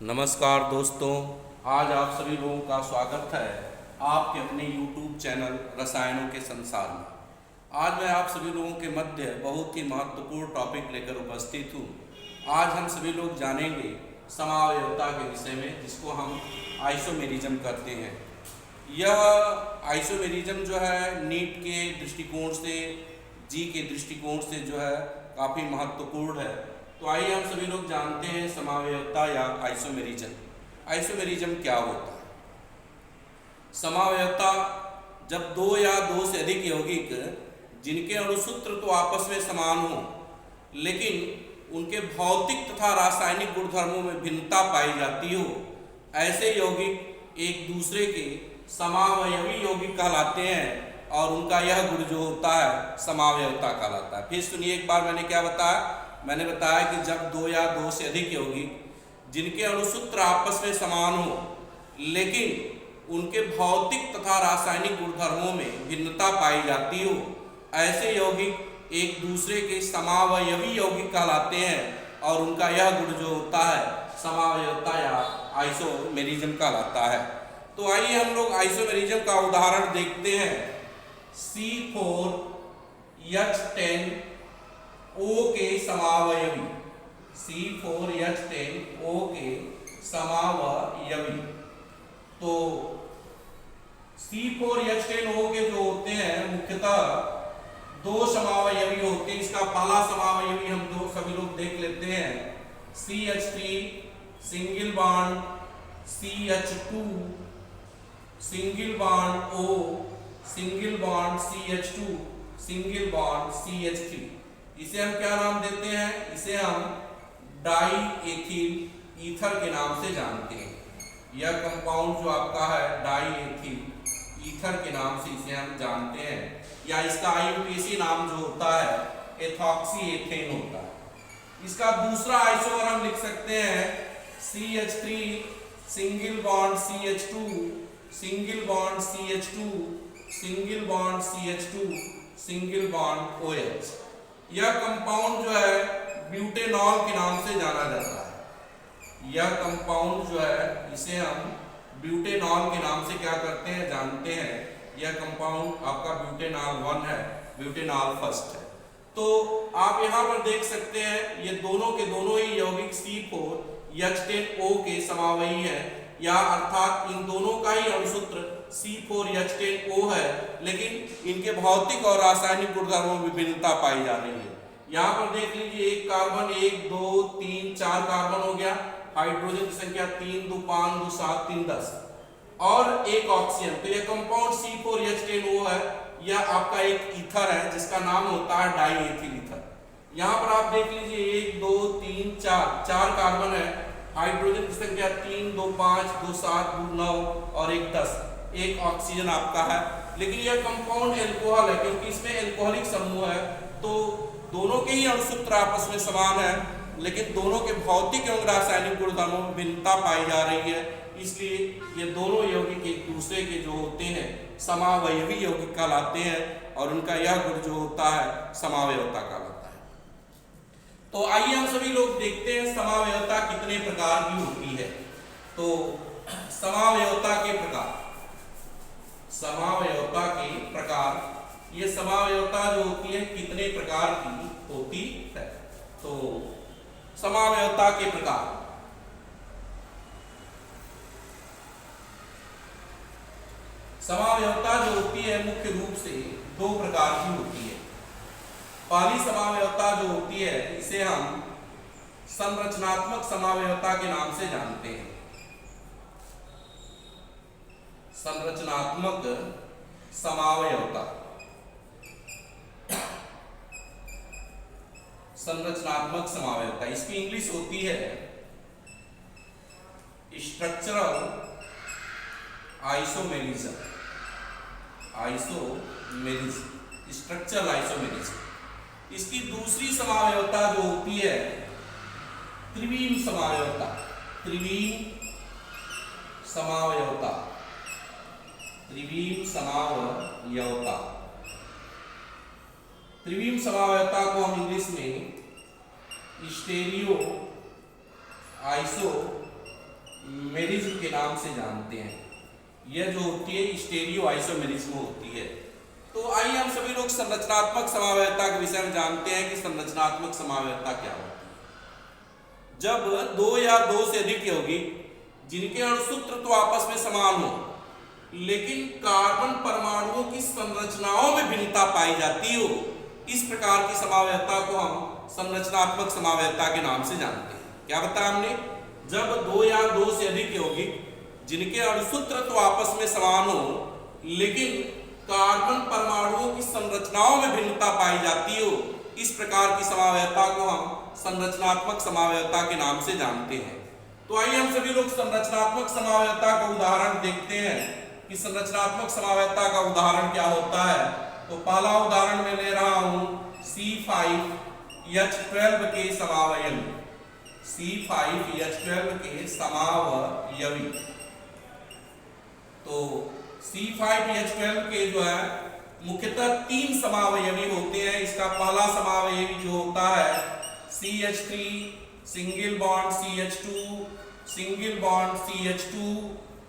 नमस्कार दोस्तों, आज आप सभी लोगों का स्वागत है आपके अपने YouTube चैनल रसायनों के संसार में। आज मैं आप सभी लोगों के मध्य बहुत ही महत्वपूर्ण टॉपिक लेकर उपस्थित हूँ। आज हम सभी लोग जानेंगे समावयवता के विषय में, जिसको हम आइसोमेरिज्म कहते हैं। यह आइसोमेरिज्म जो है नीट के दृष्टिकोण से, जी के दृष्टिकोण से जो है काफ़ी महत्वपूर्ण है। तो आइए हम सभी लोग जानते हैं समावयवता या आइसोमेरिज्म। आइसोमेरिज्म क्या होता है? समावयवता जब दो या दो से अधिक यौगिक जिनके अणुसूत्र तो आपस में समान हो, लेकिन उनके भौतिक तथा रासायनिक गुणधर्मों में भिन्नता पाई जाती हो, ऐसे यौगिक एक दूसरे के समावयवी यौगिक कहलाते हैं और उनका यह गुण जो होता है समावयवता कहलाता है। फिर सुनिए, एक बार मैंने क्या बताया? मैंने बताया कि जब दो या दो से अधिक यौगिक जिनके अणुसूत्र आपस में समान हो, लेकिन उनके भौतिक तथा रासायनिक गुणधर्मों में भिन्नता पाई जाती हो, ऐसे यौगिक एक दूसरे के समावयवी यौगिक कहलाते हैं और उनका यह गुण जो होता है समावयवता या आइसोमेरिज्म कहलाता है। तो आइए हम लोग आइसोमेरिज्म का उदाहरण देखते हैं। C4H10O के समावयवी, C4H10O के समावयवी। तो C4H10O के जो होते हैं मुख्यतः दो समावयवी होते हैं। इसका पहला समावयवी हम दो सभी लोग देख लेते हैं, CH3 single bond CH2 single bond O single bond CH2 single bond CH3। इसे हम क्या नाम देते हैं? इसे हम डाई एथिल ईथर के नाम से जानते हैं। यह कंपाउंड जो आपका है डाई एथिल ईथर के नाम से इसे हम जानते हैं, या इसका IUPAC नाम जो होता है एथॉक्सी एथेन होता है। इसका दूसरा आइसोमर हम लिख सकते हैं CH3 single bond CH2 single bond CH2 single bond CH2 single bond OH। यह कंपाउंड जो है ब्यूटेनॉल के नाम से जाना जाता है। यह कंपाउंड जो है इसे हम ब्यूटेनॉल के नाम से क्या करते हैं, जानते हैं। यह कंपाउंड आपका ब्यूटेनॉल 1 है, ब्यूटेनॉल फर्स्ट है। तो आप यहाँ पर देख सकते हैं ये दोनों के दोनों ही यौगिक C4H10O के समावयवी है, या अर्थात इन दोनों का ही अणुसूत्र C4H10O है, लेकिन इनके भौतिक और रासायनिक गुणधर्मों में भिन्नता पाई जा रही है। यहाँ पर देख लीजिए, एक कार्बन 1 2 3 4 कार्बन हो गया, हाइड्रोजन की संख्या 3 2 5 2 7 3 10 और एक ऑक्सीजन। तो यह कंपाउंड C4H10O है, यह आपका एक ईथर है जिसका नाम होता है डाई एथिल ईथर। यहाँ पर आप देख लीजिए 1 2 3 4 कार्बन है, हाइड्रोजन की संख्या 3 2 5 2 7 2 9 और एक 10, एक ऑक्सीजन आपका है। लेकिन यह कंपाउंड एल्कोहल है, क्योंकि इसमें एल्कोहलिक समूह है। तो दोनों के ही अणुसूत्र आपस में समान है, लेकिन दोनों के भौतिक एवं रासायनिक गुणधर्मों में भिन्नता पाई जा रही है। इसलिए ये दोनों यौगिक एक दूसरे के जो होते हैं समावयवी यौगिक कहलाते हैं और उनका यह गुण जो होता है समावयवता कहलाता है। तो आइए हम सभी लोग देखते हैं समावयवता कितने प्रकार की होती है। तो समावयवता के प्रकार, समावयवता के प्रकार, ये समावयवता जो होती है कितने प्रकार की होती है। तो समावयवता के प्रकार, समावयवता जो होती है मुख्य रूप से दो प्रकार की होती है। पहली समावयवता जो होती है इसे हम संरचनात्मक समावयवता के नाम से जानते हैं। संरचनात्मक समावयवता, संरचनात्मक समावयवता, इसकी इंग्लिश होती है structural isomerism, isomerism, structural isomerism. इसकी दूसरी समावयवता जो होती है त्रिविम समावयवता, त्रिविम समावयवता, त्रिविम समावयवता। त्रिविम समावयवता को हम इंग्लिश में स्टेरियो आइसो मेरिज्म के नाम से जानते हैं। यह जो होती है स्टेरियो आइसोमेरिज्म होती है। तो आइए हम सभी लोग संरचनात्मक समावयवता के विषय में जानते हैं कि संरचनात्मक समावयवता क्या होती है। जब दो या दो से अधिक यौगिक जिनके अणुसूत्र तो आपस में समान हो लेकिन कार्बन परमाणुओं की संरचनाओं में भिन्नता पाई जाती हो, इस प्रकार की समावयवता को हम संरचनात्मक समावयवता के नाम से जानते हैं। क्या बताया हमने? जब दो या दो से अधिक यौगिक जिनके अणुसूत्र तो आपस में समान हो लेकिन कार्बन परमाणुओं की संरचनाओं में भिन्नता पाई जाती हो, इस प्रकार की समावयवता को हम संरचनात्मक समावयवता के नाम से जानते हैं। तो आइए हम सभी लोग संरचनात्मक समावयवता का उदाहरण देखते हैं कि संरचनात्मक समावयवता का उदाहरण क्या होता है। तो पहला उदाहरण मैं ले रहा हूं C5H12 के समावयवी, C5H12 के समावयवी। तो C5H12 के जो है मुख्यतः 3 समावयवी होते हैं। इसका पहला समावयवी जो होता है CH3 single bond CH2 single bond CH2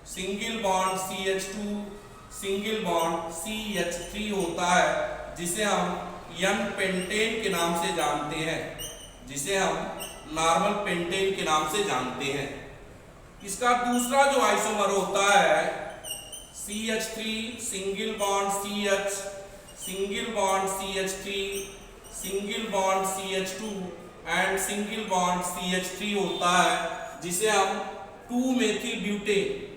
single bond CH2 single bond CH3 होता है, जिसे हम N पेंटेन के नाम से जानते हैं, जिसे हम नॉर्मल पेंटेन के नाम से जानते हैं। इसका दूसरा जो आइसोमर होता है CH3 single bond CH single bond CH3 single bond CH2 and single bond CH3 होता है, जिसे हम 2-मेथिल ब्यूटेन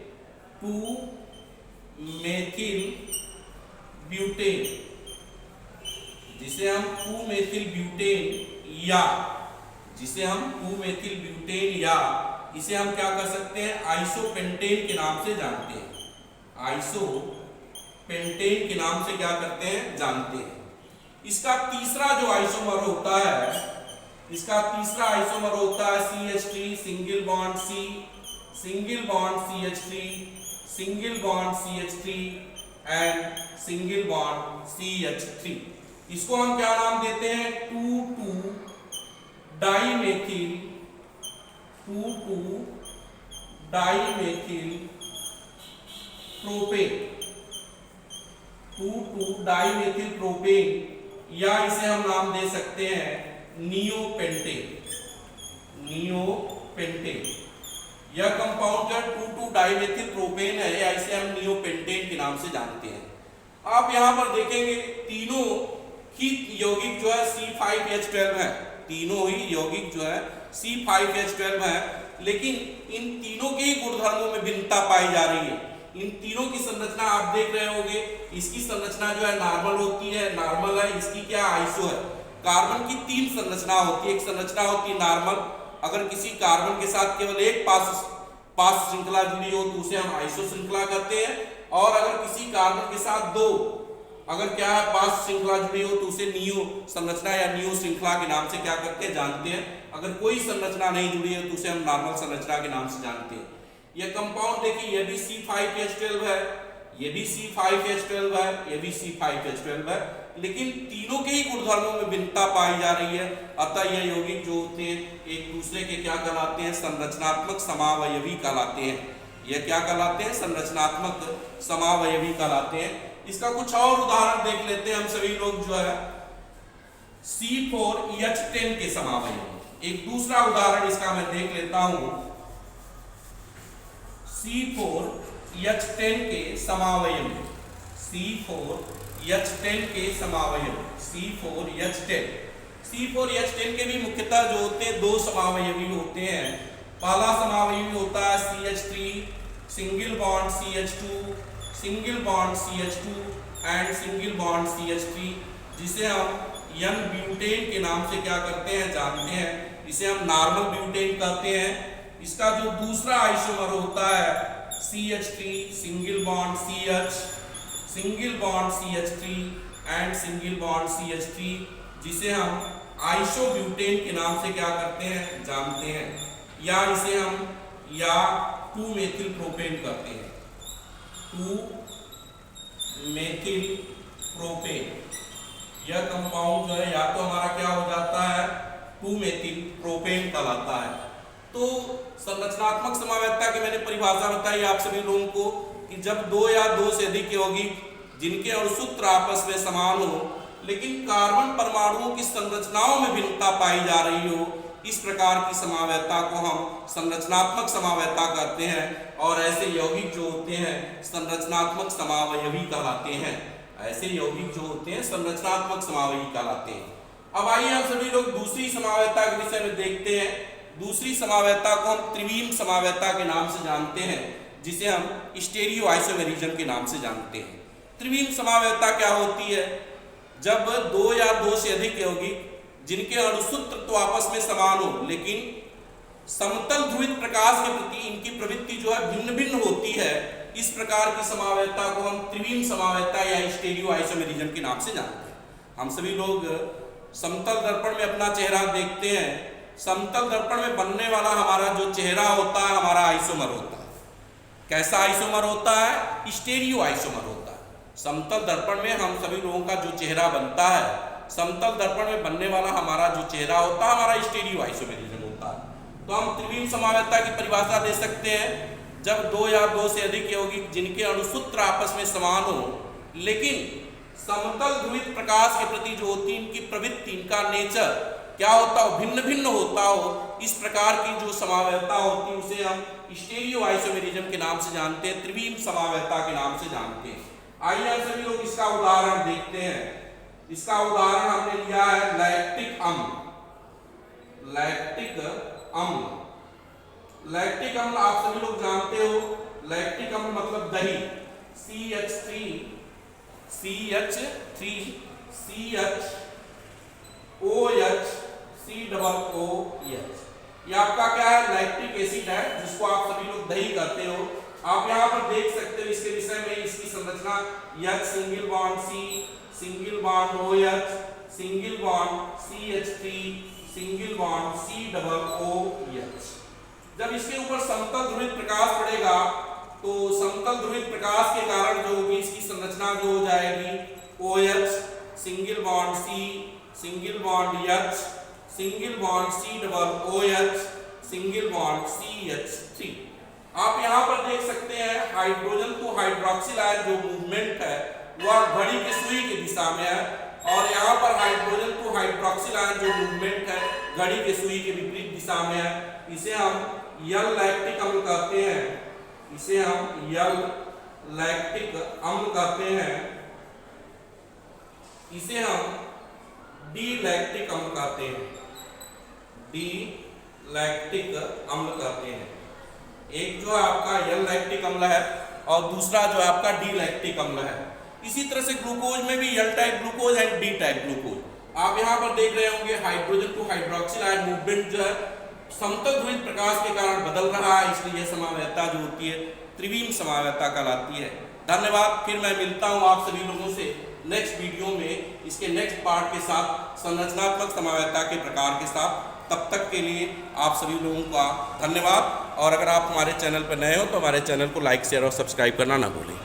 जिसे हम 2-मेथिल ब्यूटेन या इसे हम क्या कर सकते हैं आइसोपेंटेन के नाम से जानते हैं। आइसोपेंटेन के नाम से क्या करते हैं जानते हैं। इसका तीसरा जो आइसोमर होता है CH3 single bond C single bond CH3 single bond CH3 and single bond CH3। इसको हम क्या नाम देते हैं 2,2 डाइमेथिल प्रोपेन या इसे हम नाम दे सकते हैं नियोपेंटेन। यह कंपाउंड जो 2,2 डाइमेथिल प्रोपेन है या इसे हम नियोपेंटेन के नाम से जानते हैं। आप यहां पर देखेंगे तीनों ही यौगिक जो है C5H12 है, तीनों ही यौगिक जो है C5H12 है, लेकिन इन तीनों के ही गुणधर्मों में भिन्नता पाई जा रही है। इन तीनों की संरचना आप देख रहे होंगे, इसकी संरचना जो है नॉर्मल होती है, नॉर्मल है, इसकी क्या आइसो है। कार्बन की 3 संरचना होती है। एक संरचना होती है नॉर्मल, अगर किसी कार्बन के साथ केवल एक पास श्रृंखला जुड़ी हो तो उसे हम आइसो श्रृंखला कहते हैं, और अगर किसी कार्बन के साथ 2 अगर क्या है पास श्रृंखला जुड़ी हो तो उसे नियो संरचना या नियो श्रृंखला के नाम से क्या करते हैं जानते हैं। अगर कोई संरचना नहीं जुड़ी है तो उसे हम नॉर्मल संरचना के नाम से जानते हैं। यह कंपाउंड देखिए, यह भी C5H12 है, यह भी C5H12 है, यह भी C5H12 है, लेकिन तीनों के ही गुणधर्मों में भिन्नता पाई जा रही है। अतः यह यौगिक जो होते हैं एक दूसरे के क्या कहलाते हैं संरचनात्मक समावयवी कहलाते हैं। यह क्या कहलाते हैं संरचनात्मक समावयवी कहलाते हैं। इसका कुछ और उदाहरण देख लेते हैं हम सभी लोग जो है C4H10 के समावयवी। एक दूसरा उदाहरण इसका मैं देख लेता हूं C4H10 के समावयवी, C4H10 के समावयवी, C4H10 के भी मुख्यतः जो होते हैं 2 समावयवी होते हैं। पहला समावयवी होता है CH3 single bond CH2 single bond CH2 and single bond CH3, जिसे हम N ब्यूटेन के नाम से क्या करते हैं जानते हैं। इसे हम नॉर्मल ब्यूटेन कहते हैं। इसका जो दूसरा आइसोमर होता है CH3 single bond CH single bond CH3 and single bond CH3, जिसे हम आइसोब्यूटेन के नाम से क्या करते हैं जानते हैं, या इसे हम 2-मेथिल प्रोपेन कहते हैं। 2-मेथिल प्रोपेन यह कंपाउंड जो है या तो हमारा क्या हो जाता है 2-मेथिल प्रोपेन कहलाता है। तो संरचनात्मक समावयवता की मैंने परिभाषा बताई आप सभी लोगों को कि जब दो या दो से अधिक यौगिक जिनके अणुसूत्र आपस में समान हो लेकिन कार्बन परमाणुओं की संरचनाओं में भिन्नता पाई जा रही हो, इस प्रकार की समावयवता को हम संरचनात्मक समावयवता कहते हैं। और ऐसे यौगिक जो होते हैं संरचनात्मक समावयवी कहलाते हैं। ऐसे यौगिक जो होते हैं संरचनात्मक समावयवी कहलाते हैं। अब आइए हम सभी लोग दूसरी समावयवता के विषय में देखते हैं। दूसरी समावयवता को हम त्रिविम समावयवता के नाम से जानते हैं, जिसे हम स्टेरियो आइसोमेरिज्म के नाम से जानते हैं। त्रिविम समावयवता क्या होती है? जब दो या दो से अधिक यौगिक जिनके अणुसूत्र तो आपस में समान हो लेकिन समतल ध्रुवित प्रकाश के प्रति इनकी प्रवृत्ति जो है भिन्न भिन्न होती है, इस प्रकार की समावयवता को हम त्रिविम समावयवता या स्टेरियो आइसोमेरिज्म के नाम से जानते हैं। हम सभी लोग समतल दर्पण में अपना चेहरा देखते हैं। समतल दर्पण में बनने वाला हमारा जो चेहरा होता है हमारा आइसोमर होता है। कैसा आइसोमर होता है? स्टेरियो आइसोमर होता है। समतल दर्पण में हम सभी लोगों का जो चेहरा बनता है, समतल दर्पण में बनने वाला हमारा जो चेहरा होता है हमारा स्टेरियो आइसोमेरिज्म होता है। तो हम त्रिविम समावयवता की परिभाषा दे सकते हैं, जब दो या दो से अधिक यौगिक जिनके अणुसूत्र आपस में समान हो लेकिन समतल ध्रुवित प्रकाश के प्रति जो होती इनकी प्रवृत्ति, इनका नेचर क्या होता हो, भिन्न भिन्न होता हो, इस प्रकार की जो समावयवता होती है उसे हम स्टेरियो आइसोमेरिज्म के नाम से जानते हैं, त्रिविम समावयवता के नाम से जानते हैं। आइए हम सभी लोग इसका उदाहरण देखते हैं। इसका उदाहरण हमने लिया है लैक्टिक अम्ल। लैक्टिक अम्ल, लैक्टिक अम्ल आप सभी लोग जानते हो, लैक्टिक अम्ल मतलब दही। CH3CHOOH ये आपका क्या है? लैक्टिक एसिड है, जिसको आप सभी लोग दही कहते हो। आप यहाँ पर देख सकते हो इसके विषय में, इसकी संरचना H single bond C single bond OH single bond CH3 single bond COOH। जब इसके ऊपर समतल ध्रुवित प्रकाश पड़ेगा तो समतल ध्रुवित प्रकाश के कारण जो होगी इसकी संरचना जो हो जाएगी OH single bond C single bond H single bond COOH single bond CH3। आप यहाँ पर देख सकते हैं हाइड्रोजन टू हाइड्रोक्सिल आयन जो मूवमेंट है वह घड़ी की सुई की दिशा में है, और यहाँ पर हाइड्रोजन टू हाइड्रोक्सिल आयन जो मूवमेंट है घड़ी की सुई के विपरीत दिशा में है। इसे हम यल लैक्टिक अम्ल कहते हैं। इसे हम यल लैक्टिक अम्ल कहते हैं। इसे हम डी लैक्टिक अम्ल कहते हैं। डी लैक्टिक अम्ल कहते हैं। एक जो है आपका यल लैक्टिक अम्ल है और दूसरा जो है आपका डी लैक्टिक अम्ल है। इसी तरह से ग्लूकोज में भी L type glucose and D type glucose. आप यहाँ पर देख रहे होंगे hydrogen to hydroxyl ion movement जो है समतल ध्रुवित प्रकाश के कारण बदल रहा है, इसलिए यह समावयवता जो होती है त्रिविम समावयवता कहलाती है। धन्यवाद। फिर मैं मिलता हूँ आप सभी लोगों से नेक्स्ट वीडियो में इसके नेक्स्ट पार्ट के साथ, संरचनात्मक समावयवता के प्रकार के साथ। तब तक के लिए आप सभी लोगों का धन्यवाद। और अगर आप हमारे चैनल पर नए हो तो हमारे चैनल को लाइक शेयर और सब्सक्राइब करना ना भूलें।